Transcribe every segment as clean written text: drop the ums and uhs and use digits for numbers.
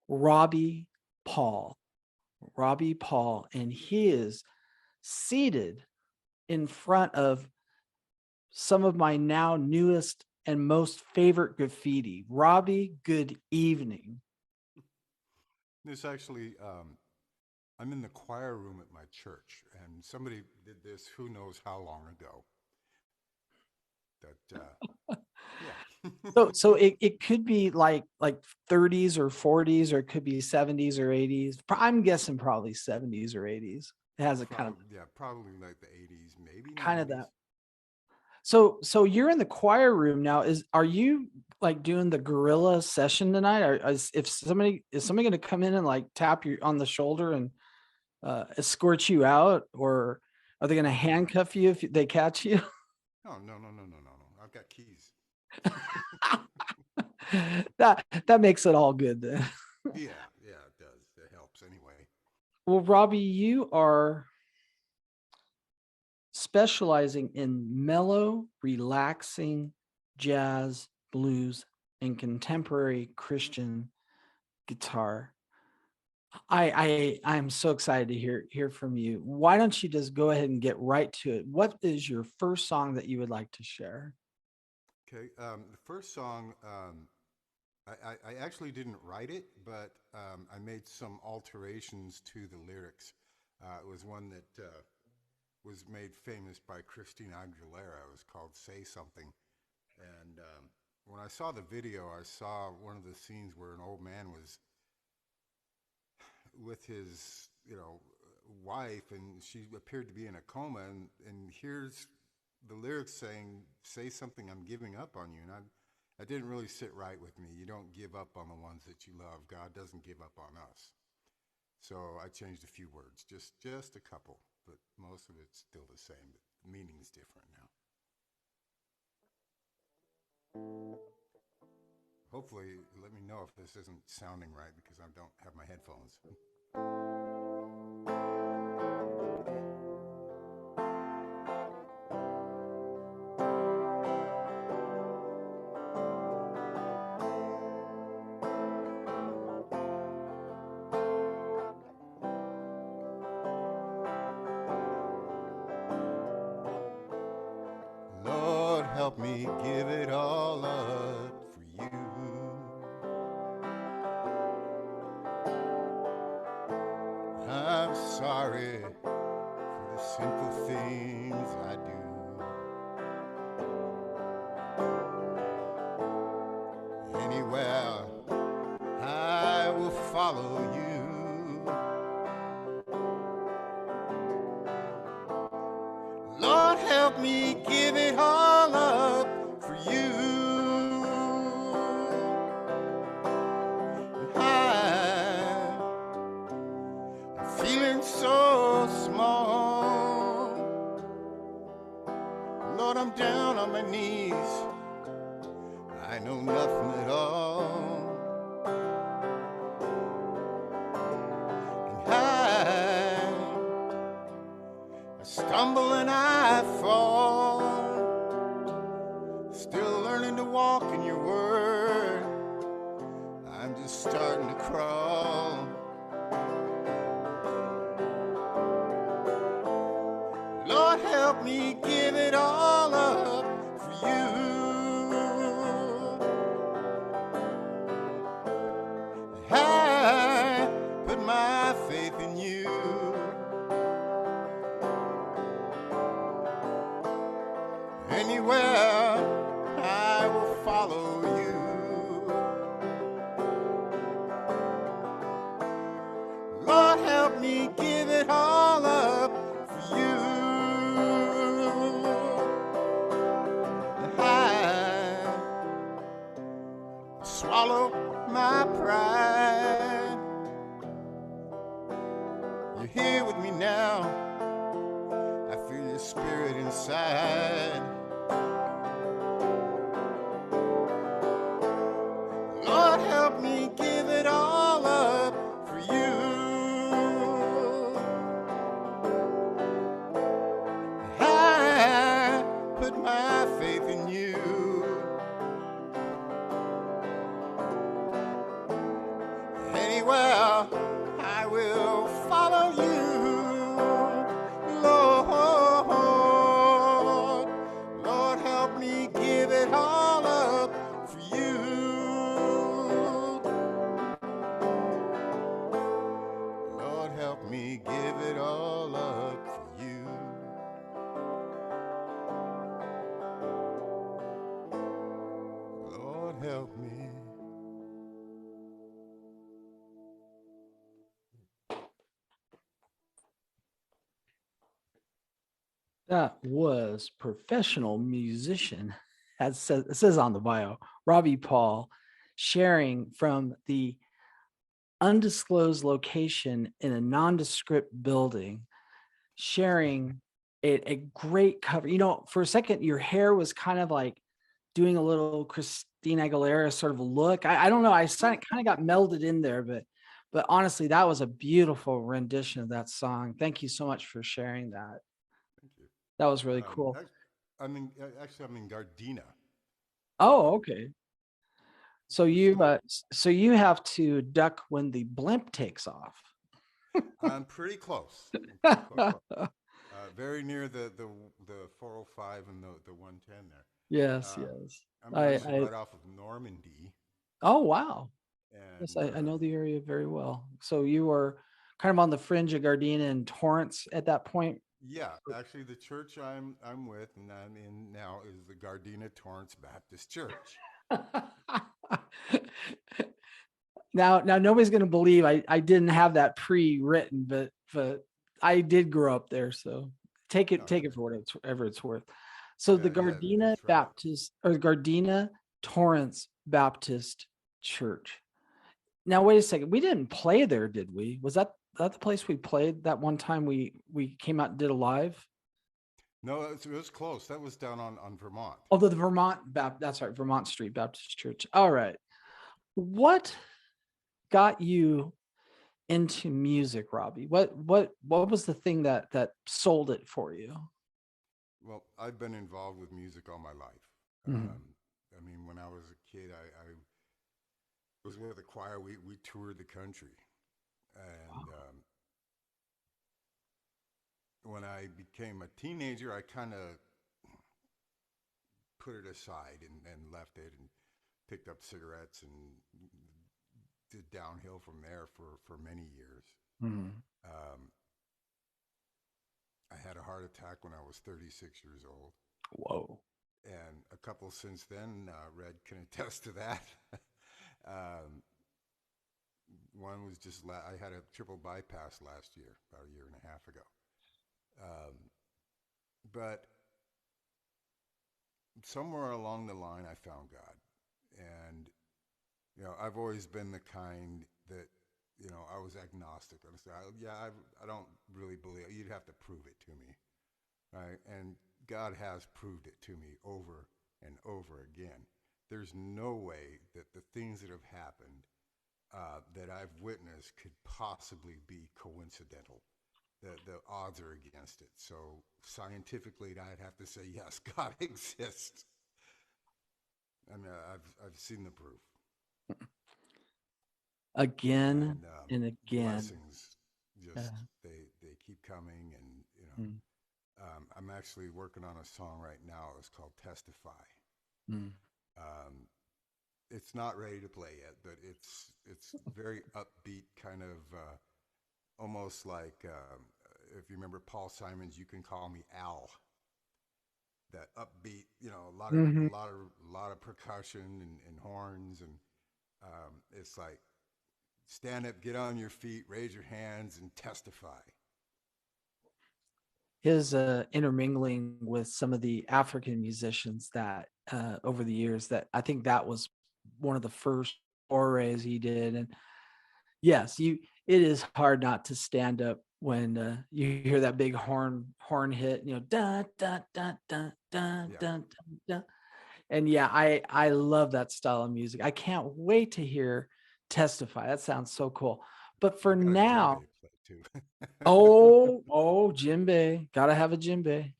Robbie Paul. Robbie Paul, and he is seated in front of some of my now newest and most favorite graffiti. Robbie, good evening. This actually, I'm in the choir room at my church, and somebody did this who knows how long ago. That, yeah. So it could be like 30s or 40s, or it could be 70s or 80s. I'm guessing probably 70s or 80s. It has a Yeah, probably like the 80s, maybe kind of 90s. that. So you're in the choir room now. Are you like doing the gorilla session tonight? If somebody is somebody going to come in and like tap you on the shoulder and escort you out, or are they going to handcuff you if they catch you? Oh, no, no, no, no, no, no. I've got keys. That makes it all good then. Yeah, yeah, it does. It helps anyway. Well, Robbie, you are specializing in mellow, relaxing jazz, blues, and contemporary Christian guitar. I'm so excited to hear from you. Why don't you just go ahead and get right to it? What is your first song that you would like to share? Okay, the first song, I actually didn't write it, but I made some alterations to the lyrics. It was one that was made famous by Christina Aguilera. It was called Say Something. And when I saw the video, I saw one of the scenes where an old man was with his, wife, and she appeared to be in a coma. And here's the lyrics saying, "Say something, I'm giving up on you." And I didn't really sit right with me. You don't give up on the ones that you love. God doesn't give up on us. So I changed a few words, just a couple, but most of it's still the same. But the meaning's different now. Hopefully, let me know if this isn't sounding right because I don't have my headphones. Lord, help me give it all up for you. I'm sorry for the simple things I do. Anywhere I will follow you. Lord, help me give it all up for you. I'm feeling so small. Lord, I'm down on my knees. I know nothing at all. And I stumble and I fall. Still learning to walk in your word. I'm just starting to crawl. Lord, help me give it all up for you. I put my faith in you. Anywhere I will follow you. Lord, help me give it all up for you. I swallow my pride. You're here with me now. I feel your spirit inside. Lord, help me give it all up for you. I put my faith in you. Anywhere anywhere. I will follow you, Lord. Lord, help me give it all up for you. Lord, help me give it all up for you. Lord, help me. That was professional musician, as it says on the bio, Robbie Paul, sharing from the undisclosed location in a nondescript building, sharing a great cover. For a second, your hair was kind of like doing a little Christina Aguilera sort of look. I don't know. I kind of got melded in there, but honestly, that was a beautiful rendition of that song. Thank you so much for sharing that. Thank you. That was really cool. Actually, I'm in Gardena. Oh, okay. So you Small. so you have to duck when the blimp takes off. I'm pretty close. I'm pretty close. Very near the 405 and the 110 there. Yes, yes. I'm I actually I right off of Normandy, Oh, wow. Yes, and I know the area very well. So you were kind of on the fringe of Gardena and Torrance at that point. yeah, actually, the church I'm with and I'm in now is the Gardena Torrance Baptist Church. Now nobody's going to believe I didn't have that pre-written, but I did grow up there, so take No, it for whatever it's worth. So the yeah, Gardena that's right. Baptist or Gardena Torrance Baptist Church. Now wait a second, we didn't play there, did we? Was that the place we played that one time we came out and did a live? No, it was close. That was down on Vermont. Oh, the Vermont that's right, Vermont Street Baptist Church. All right. What got you into music, Robbie? What was the thing that sold it for you? Well, I've been involved with music all my life. Mhm. I mean, when I was a kid, I was with a choir. We toured the country, and when I became a teenager, I kind of put it aside and left it and picked up cigarettes and did downhill from there for many years. Mhm. Um, I had a heart attack when I was 36 years old, Whoa. and a couple since then. Red can attest to that. um, One was I had a triple bypass last year, about a year and a half ago. Um, but somewhere along the line, I found God, and I've always been the kind that I was agnostic. I don't really believe. You'd have to prove it to me, right? And God has proved it to me over and over again. There's no way that the things that have happened that I've witnessed could possibly be coincidental. The odds are against it. So scientifically, I'd have to say yes, God exists. I mean, I've seen the proof, Again and and again. blessings Yeah. just they keep coming, and Mm, I'm actually working on a song right now. It's called "Testify." mm. Um, it's not ready to play yet, but it's very upbeat, kind of almost like if you remember Paul Simon's "You Can Call Me Al." That upbeat, Mhm. a lot of percussion and horns, and it's like stand up, get on your feet, raise your hands, and testify. His intermingling with some of the African musicians that over the years, that I think that was one of the first forays he did. And yes, it is hard not to stand up when you hear that big horn hit, da da da da da Yeah, da da. And yeah, I love that style of music. I can't wait to hear Testify. That sounds so cool. But for I got a djembe now, play too. oh, djembe, gotta have a djembe.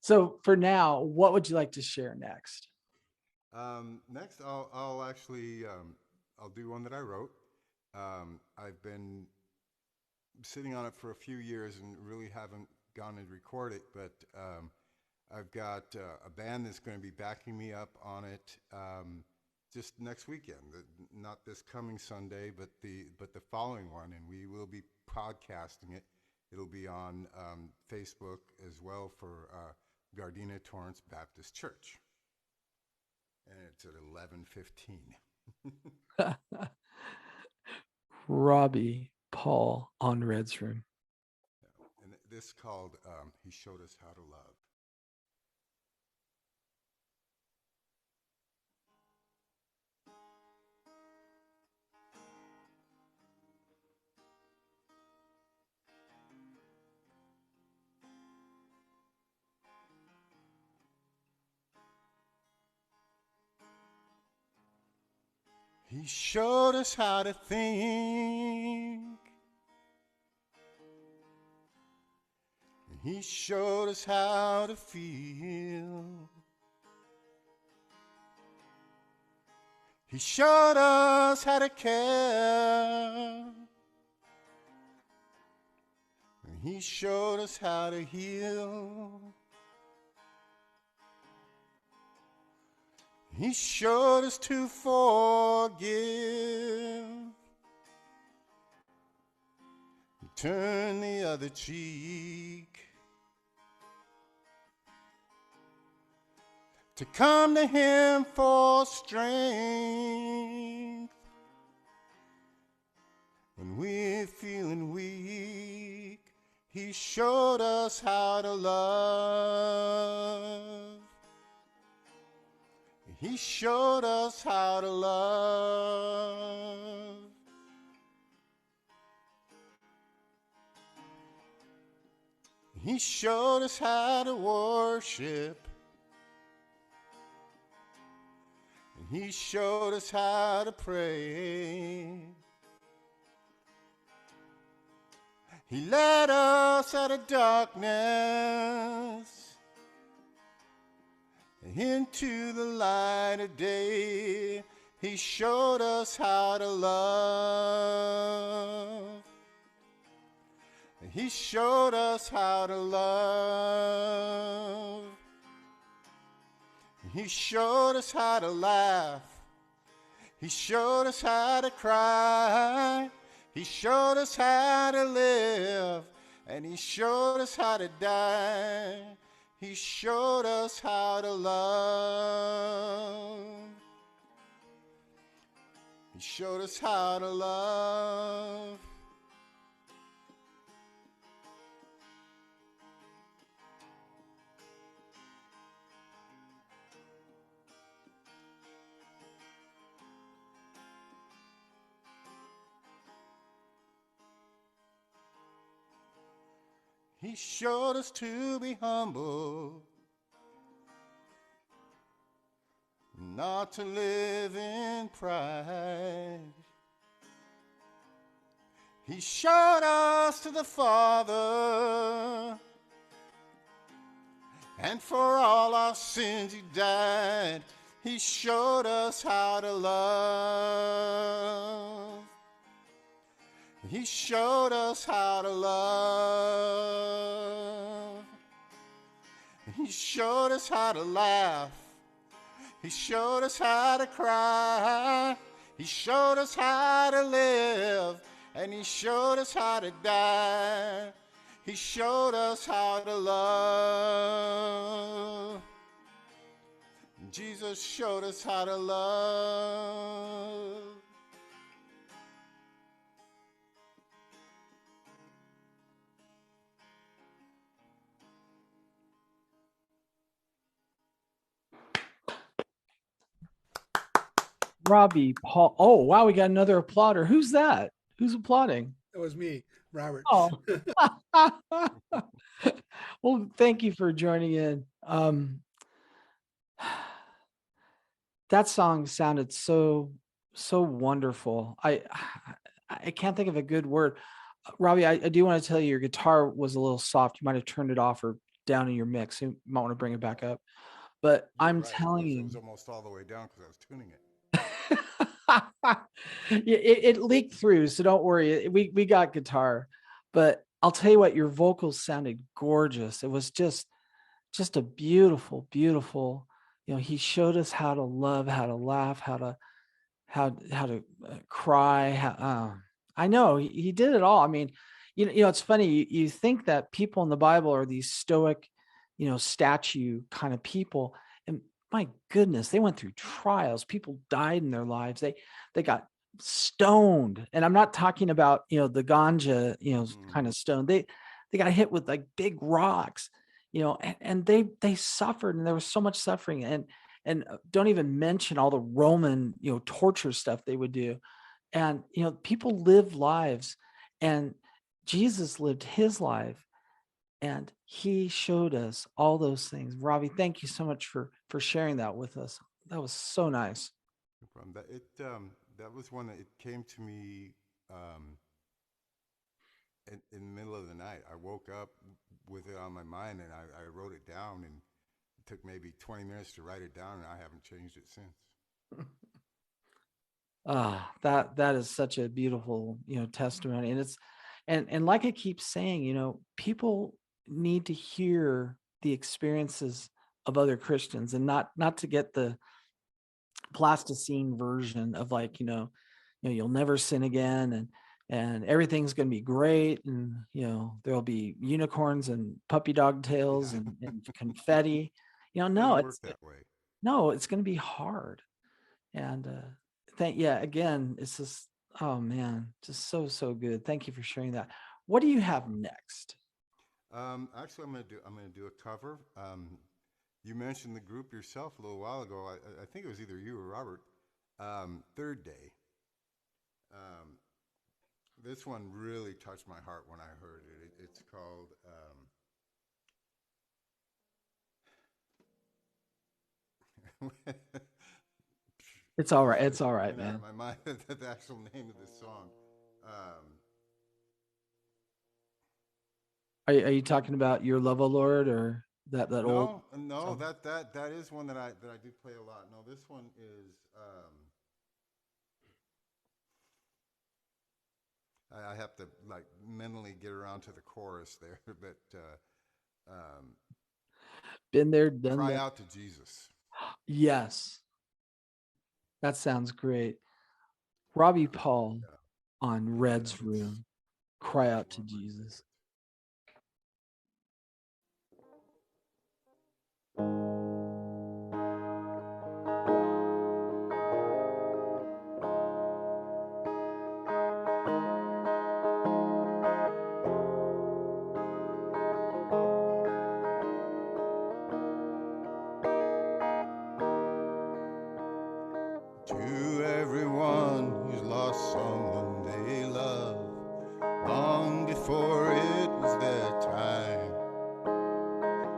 So for now, what would you like to share next? Next, I'll actually I'll do one that I wrote. I've been sitting on it for a few years and really haven't gone and record it, but I've got a band that's going to be backing me up on it just next weekend. Not this coming Sunday, but the following one, and we will be podcasting it. It'll be on Facebook as well for Gardena Torrance Baptist Church, and it's at 11:15. Robbie Paul on Red's Room. And this called "He Showed Us How to Love." He showed us how to think. He showed us how to feel. He showed us how to care. He showed us how to heal. He showed us to forgive. Turn the other cheek. To come to Him for strength when we're feeling weak. He showed us how to love. He showed us how to love. He showed us how to worship. He showed us how to pray. He led us out of darkness into the light of day. He showed us how to love. He showed us how to love. He showed us how to laugh. He showed us how to cry. He showed us how to live. And He showed us how to die. He showed us how to love. He showed us how to love. He showed us to be humble, not to live in pride. He showed us to the Father, and for all our sins He died. He showed us how to love. He showed us how to love. He showed us how to laugh. He showed us how to cry. He showed us how to live. And He showed us how to die. He showed us how to love. Jesus showed us how to love. Robbie Paul. Oh, wow. We got another applauder. Who's that? Who's applauding? That was me, Robert. Oh. Well, thank you for joining in. That song sounded so wonderful. I can't think of a good word. Robbie, I do want to tell you your guitar was a little soft. You might have turned it off or down in your mix. You might want to bring it back up. But You're I'm right. telling It you, was almost all the way down because I was tuning it. It leaked through, so don't worry. We got guitar, but I'll tell you what, your vocals sounded gorgeous. It was just a beautiful, beautiful. He showed us how to love, how to laugh, how to cry. I know he did it all. I mean, it's funny. You think that people in the Bible are these stoic, statue kind of people, and my goodness, they went through trials. People died in their lives. They got stoned, and I'm not talking about the ganja kind of stone. They got hit with like big rocks, and they suffered, and there was so much suffering, and don't even mention all the Roman, torture stuff they would do. And, people live lives, and Jesus lived his life, and he showed us all those things. Robbie, thank you so much for sharing that with us. That was so nice. No problem. That was one that it came to me in the middle of the night. I woke up with it on my mind, and I wrote it down, and it took maybe 20 minutes to write it down, and I haven't changed it since. That is such a beautiful, testimony. And and like I keep saying, people need to hear the experiences of other Christians, and not to get the plasticine version of like, you'll never sin again, and everything's going to be great, and there'll be unicorns and puppy dog tails Yeah, and confetti. it No, doesn't work that way. it's going to be hard. And again, it's just, oh man, just so good. Thank you for sharing that. What do you have next? Actually, I'm gonna do a cover. You mentioned the group yourself a little while ago. I think it was either you or Robert. Third Day. Um, this one really touched my heart when I heard it's called. It's all right. Sorry, It's all it right, went out of man. my mind the actual name of this song. Um, Are you talking about Your Love, O Lord, or that old no, song? that is one that I do play a lot. No, this one is. I have to like mentally get around to the chorus there, but Been there, done cry that. out to Jesus. Yes, that sounds great. Robbie Paul Yeah, on and Red's Room. Cry it's out one to of my Jesus. favorites. To everyone who's lost someone they love, long before it was their time,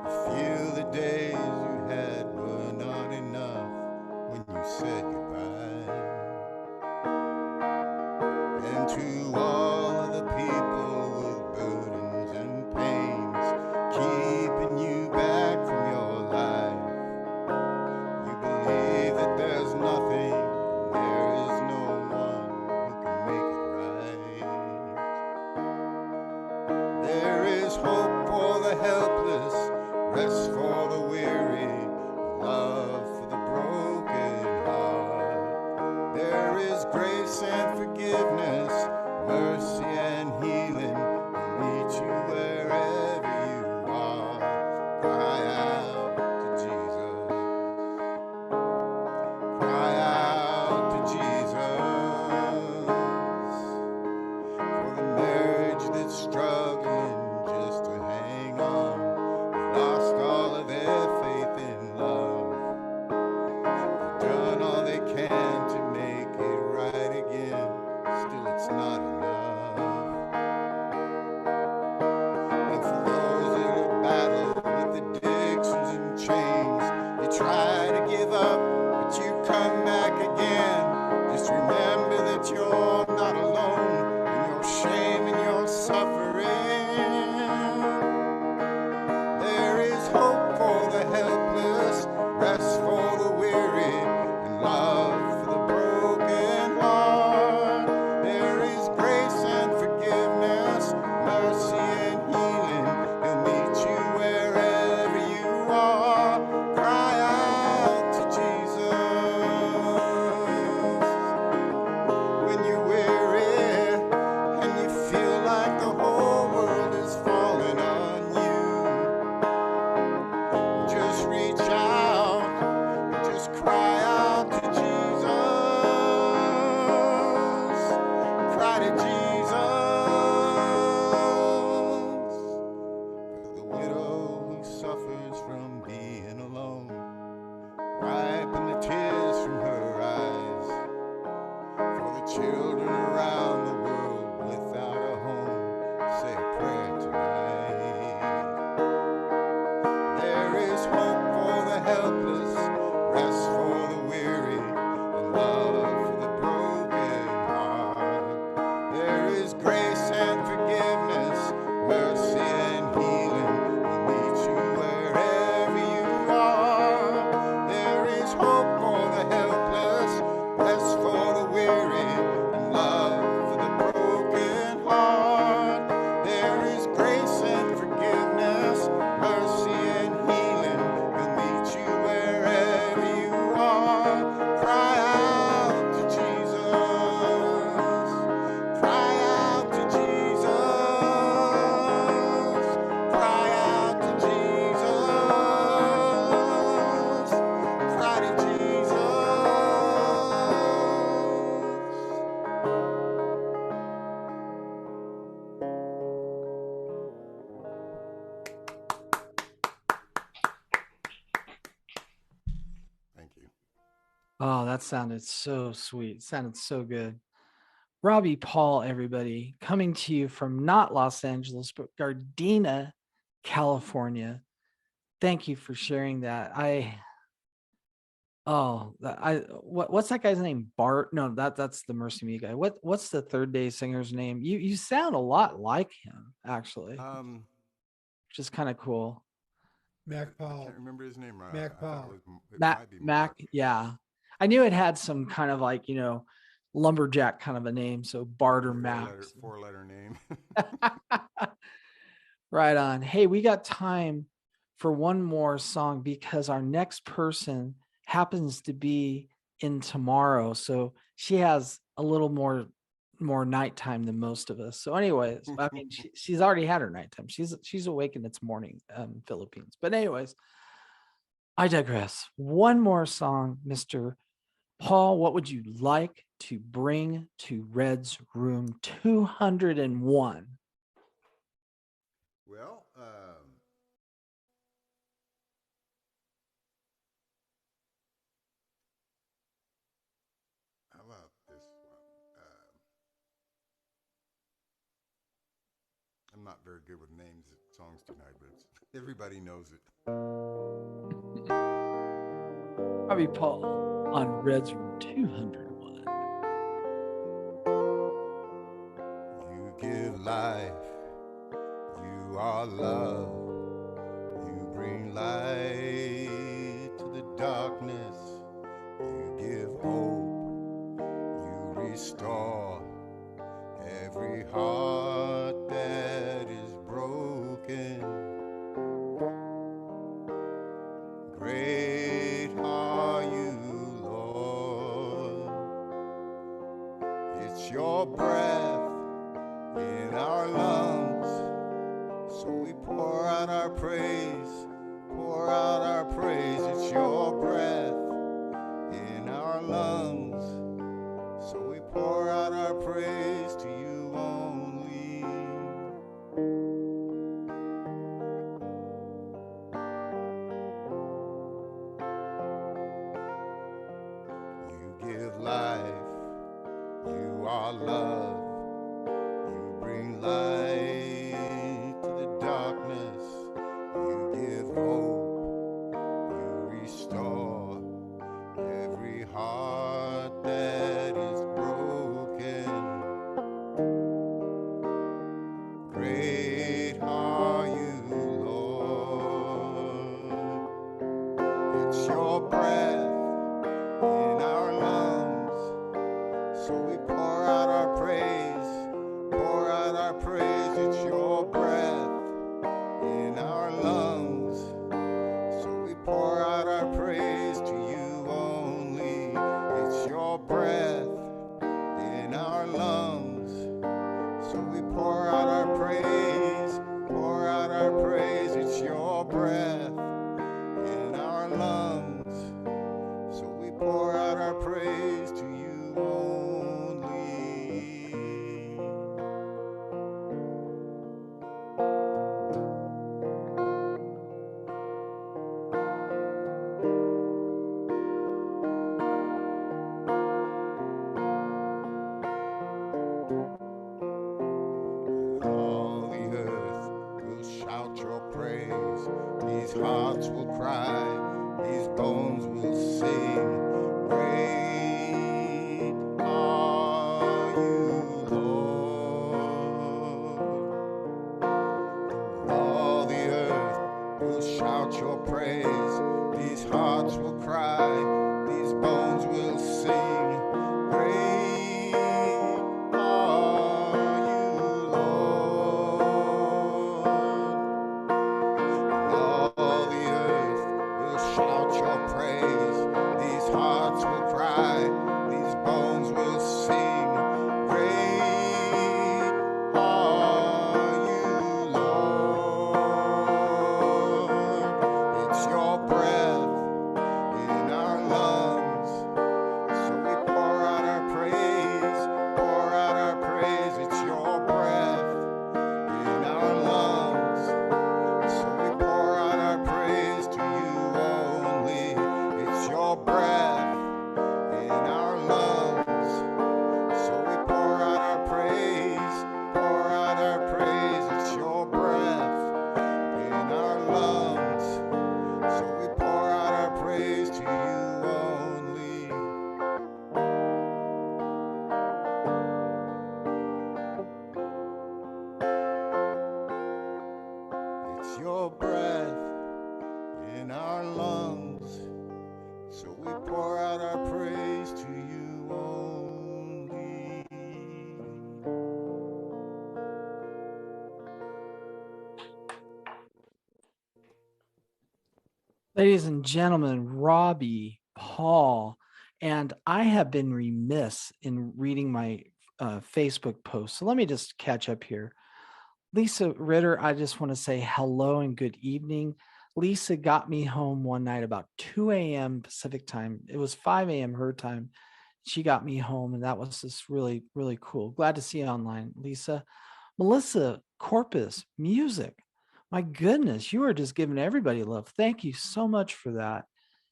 you feel the days you had were not enough when you said goodbye. And to all of the people with burdens and pains, keeping you back from your life, you believe that there's nothing and there is no one who can make it right. There is hope for the helpless, rest for the weary, love for the broken heart. There is grace and forgiveness, mercy and healing will meet you wherever you are. Cry out to Jesus. Cry out to Jesus for the marriage that's struggling just to hang on. They lost all of their faith in love. They've done all they can to make it right again. Still, it's not enough. And for those that are battled with addictions and chains, you try to give up, but you come back again. Just remember that you're not alone in your shame and your suffering. There is hope for the helpless, rest for the weary, and love for the broken you're weary and you feel like the whole world is falling on you, just reach out and just cry out to Jesus. Cry to Jesus. For the widow who suffers from being alone, wiping the tears from her eyes. For the children around the world without a home, say a prayer tonight. There is hope for the helpless, rest for the weary, and love for the broken heart. There is grace and forgiveness, mercy and healing will meet you wherever you are. There is hope for the helpless, rest for the weary, and love for the broken heart. There is grace and forgiveness, mercy and healing will meet you wherever you are. Cry out to Jesus. Cry out to Jesus. Cry out to Jesus. Cry to Jesus. Thank you. Oh, that sounded so sweet. Sounded so good. Robbie Paul, everybody, coming to you from not Los Angeles, but Gardena, California. Thank you for sharing that. What's that guy's name? Bart? No, that's the Mercy Me guy. What's the Third Day singer's name? You sound a lot like him, actually, which is kind of cool. Mac I Powell. can't remember his name right. Mac I thought Powell. it Mac, might be Mac, Mark. yeah. I knew it had some kind of like, lumberjack kind of a name. So Bart or Mac. Four-letter name. Right on. Hey, we got time for one more song because our next person happens to be in tomorrow. So she has a little more nighttime than most of us. So anyways, I mean, she's already had her nighttime. She's awake and it's morning, Philippines. But anyways, I digress. One more song, Mr. Paul, what would you like to bring to Red's Room 201? Well, how about this one? I'm not very good with names of songs tonight, but everybody knows it. Robbie Paul on Red's Room 201. You give life, you are love, you bring light to the darkness, you give hope, you restore every heart that is broken. Great are you, Lord. It's your breath in our lungs, so we pour out our praise, pour out our praise. It's your breath in our lungs, so we pour out our praise to you only. You give life, you are love, you bring light to the darkness, you give hope, you restore every heart that is broken. Great are you, Lord. It's your breath in our lungs, so we pour out our praise. these hearts will cry, these bones will sing. Great are you, Lord. All the earth will shout your praise. These hearts will cry, these bones will sing. Great are you, Lord. All the earth will shout your praise. These hearts will cry, these bones will sing. Great are you, Lord. It's your breath in our lungs. So we pour out our praise, pour out our praise. It's your breath in our lungs. So we pour out our praise to you only. It's your breath in our lungs. So we pour out our praise, pour out our praise. It's your breath in our lungs. So we pour out our praise to you only. It's your breath in our lungs. So we pour out our praise to you only. Ladies and gentlemen, Robbie, Paul, and I have been remiss in reading my Facebook post. So let me just catch up here. Lisa Ritter, I just want to say hello and good evening. Lisa got me home one night about 2 a.m. Pacific time. It was 5 a.m. her time. She got me home, and that was just really, really cool. Glad to see you online, Lisa. Melissa Corpus, music. My goodness, you are just giving everybody love. Thank you so much for that.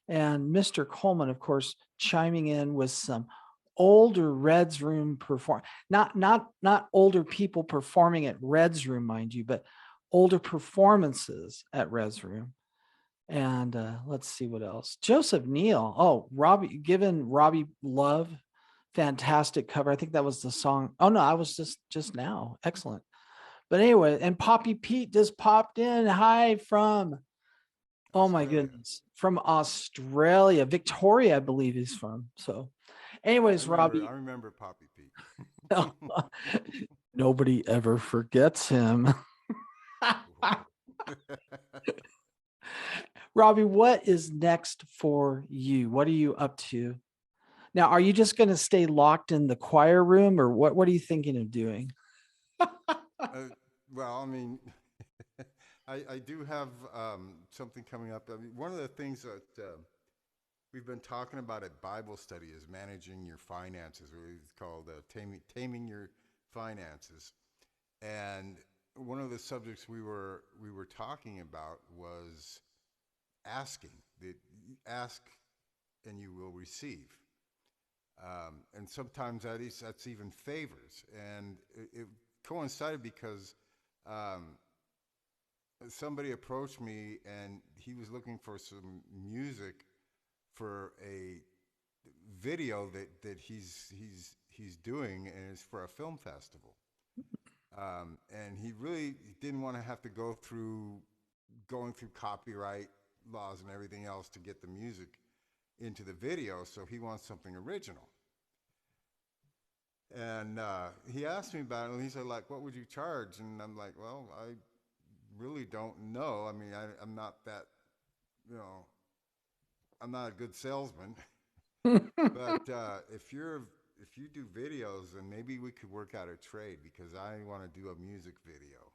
And Mr. Coleman, of course, chiming in with some older Reds Room perform, not older people performing at Reds Room, mind you, but older performances at Reds Room. And let's see what else. Joseph Neal. Oh, Robbie, given Robbie love, fantastic cover. I think that was the song. Oh no, I was just now. Excellent. But anyway, and Poppy Pete just popped in. Hi from, oh my Australia. goodness, from Australia. Victoria, I believe he's from. So, anyways, I Robbie, remember Poppy Pete. nobody ever forgets him. Robbie, what is next for you? What are you up to? Now, are you just going to stay locked in the choir room or what are you thinking of doing? Well, I mean, I do have something coming up. I mean, one of the things that we've been talking about at Bible study is managing your finances. It's called taming your finances. And one of the subjects we were talking about was asking. Ask and you will receive. And sometimes that's even favors. And it coincided because um, somebody approached me and he was looking for some music for a video that he's doing, and it's for a film festival. And he really didn't want to have to go through going through copyright laws and everything else to get the music into the video, so he wants something original. And he asked me about it, and he said, like, what would you charge? And I'm like, well, I really don't know. I mean, I'm not that, you know, I'm not a good salesman. But if you do videos, then maybe we could work out a trade because I want to do a music video,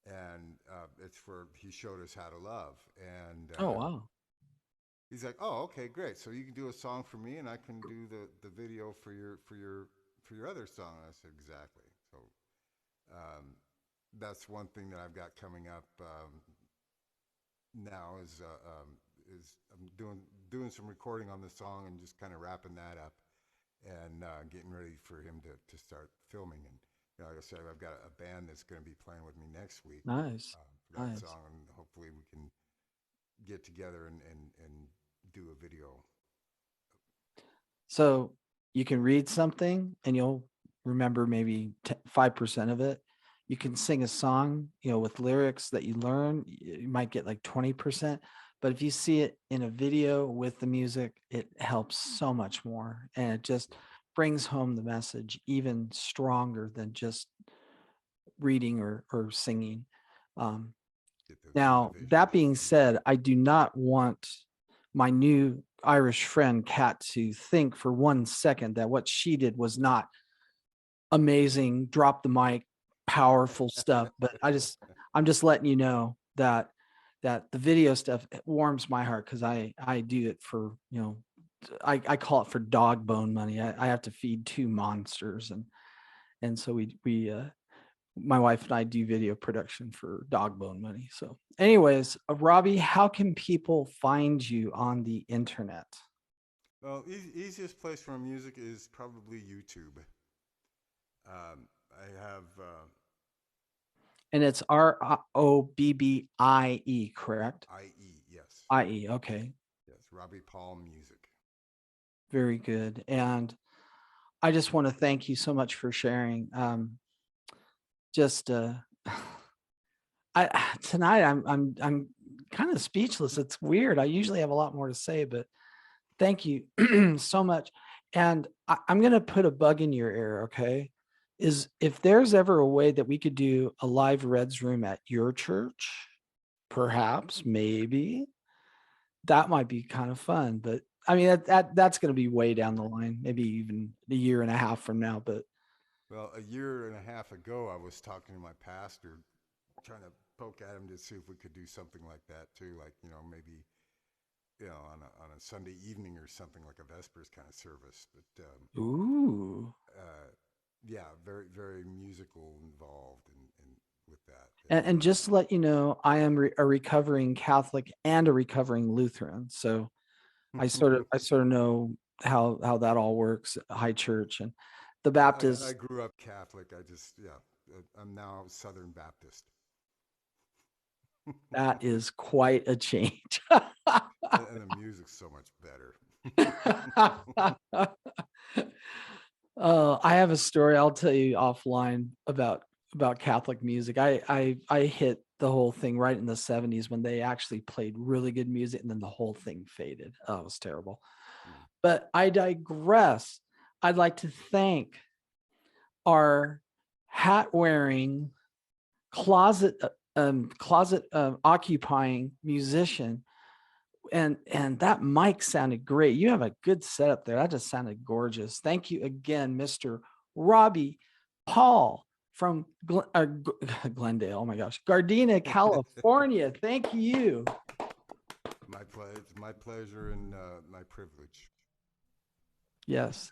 and it's for he showed us how to love, and Oh, wow. he's like, oh, okay, great. So you can do a song for me, and I can do the video for your other song. I said exactly. So um, that's one thing that I've got coming up now is I'm doing some recording on the song and just kind of wrapping that up and getting ready for him to start filming like I said, I've got a band that's going to be playing with me next week Nice. for that Nice. song, and hopefully we can get together and do a video. So you can read something and you'll remember maybe 5% of it. You can sing a song, with lyrics that you learn, you might get like 20%. But if you see it in a video with the music, it helps so much more. And it just brings home the message even stronger than just reading or singing. Um, Get the Now, that visuals. being said, I do not want my new Irish friend, Kat, to think for 1 second that what she did was not amazing, drop the mic, powerful stuff. But I'm just letting you know that the video stuff warms my heart because I do it for, I call it for dog bone money. I have to feed two monsters, and so we my wife and I do video production for dog bone money. So, anyways, Robbie, how can people find you on the internet? Well, easiest place for music is probably YouTube. I have And it's Robbie, correct? IE, yes, IE. Okay, yes, Robbie Paul Music. very good. And I just want to thank you so much for sharing. Just I tonight I'm kind of speechless. It's weird. I usually have a lot more to say, but thank you so much. And I'm going to put a bug in your ear, okay? Is if there's ever a way that we could do a live Reds room at your church, perhaps, maybe, that might be kind of fun. But I mean, that's going to be way down the line, maybe even a year and a half from now. But Well, a year and a half ago, I was talking to my pastor, trying to poke at him to see if we could do something like that too, like maybe on a Sunday evening or something like a Vespers kind of service. But ooh. uh, yeah, very very musical involved in with that. And just to let you know, I am a recovering Catholic and a recovering Lutheran. So I sort of know how that all works, high church and the I Baptist. grew up Catholic. I just I'm now Southern Baptist, That is quite a change. and the music's so much better. I have a story I'll tell you offline about Catholic music. I hit the whole thing right in the 70s when they actually played really good music and then the whole thing faded. Oh, it was terrible. Mm. But I digress. I'd like to thank our hat wearing, closet occupying musician, and that mic sounded great. You have a good setup there. That just sounded gorgeous. Thank you again, Mr. Robbie Paul from Glendale. Oh my gosh, Gardena, California. Thank you. It's my pleasure and my privilege. Yes.